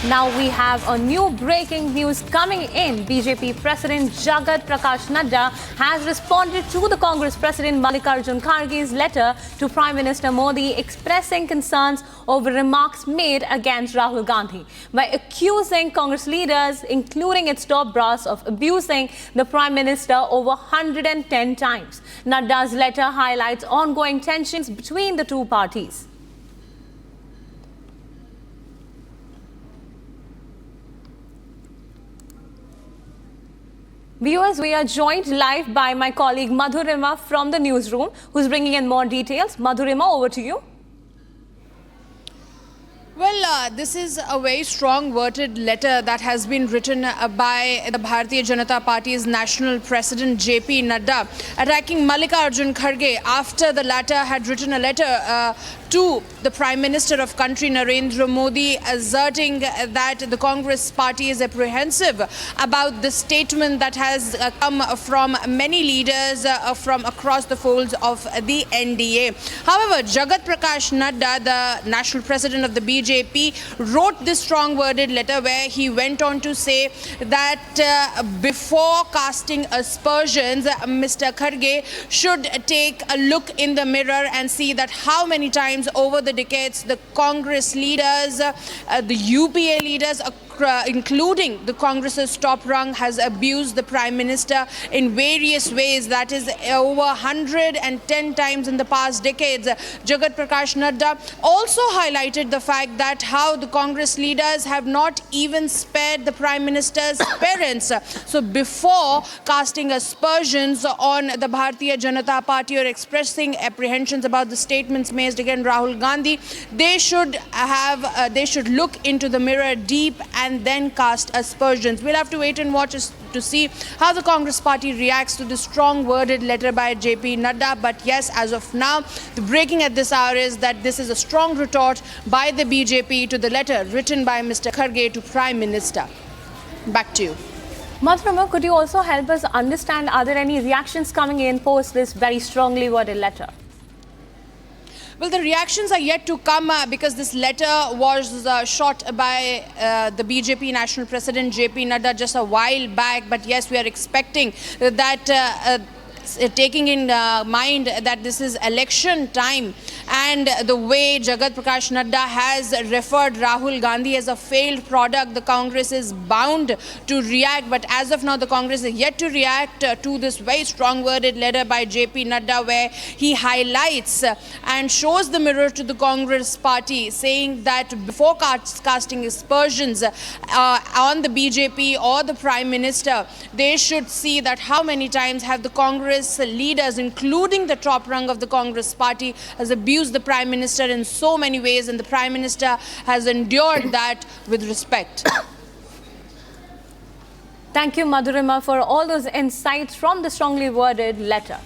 Now we have a new breaking news coming in. BJP President Jagat Prakash Nadda has responded to the Congress President Mallikarjun Kharge's letter to Prime Minister Modi expressing concerns over remarks made against Rahul Gandhi by accusing Congress leaders, including its top brass, of abusing the Prime Minister over 110 times. Nadda's letter highlights ongoing tensions between the two parties. Viewers, we are joined live by my colleague Madhurima from the newsroom, who's bringing in more details. Madhurima, over to you. Well, this is a very strong worded letter that has been written by the Bharatiya Janata Party's national president JP Nadda, attacking Mallikarjun Kharge after the latter had written a letter to the Prime Minister of country Narendra Modi, asserting that the Congress party is apprehensive about the statement that has come from many leaders from across the folds of the NDA. However, Jagat Prakash Nadda, the national president of the BJP, wrote this strong worded letter where he went on to say that before casting aspersions, Mr. Kharge should take a look in the mirror and see that how many times over the decades the Congress leaders, the UPA leaders, including the Congress's top rung, has abused the Prime Minister in various ways. That is over 110 times in the past decades. Jagat Prakash Nadda also highlighted the fact that how the Congress leaders have not even spared the Prime Minister's parents. So before casting aspersions on the Bharatiya Janata Party or expressing apprehensions about the statements made against Rahul Gandhi, they should look into the mirror deep and then cast aspersions. We'll have to wait and watch to see how the Congress party reacts to this strong worded letter by JP Nadda. But yes, as of now, the breaking at this hour is that this is a strong retort by the BJP to the letter written by Mr. Kharge to Prime Minister. Back to you. Madhurima, could you also help us understand, are there any reactions coming in post this very strongly worded letter? Well, the reactions are yet to come because this letter was shot by the BJP National President JP Nadda just a while back. But yes, we are expecting that taking in mind that this is election time and the way Jagat Prakash Nadda has referred Rahul Gandhi as a failed product, the Congress is bound to react. But as of now, the Congress is yet to react to this very strong worded letter by JP Nadda, where he highlights and shows the mirror to the Congress party, saying that before casting aspersions on the BJP or the Prime Minister, they should see that how many times have the Congress leaders, including the top rung of the Congress party, has abused the Prime Minister in so many ways, and the Prime Minister has endured that with respect. Thank you, Madhurima, for all those insights from the strongly worded letter.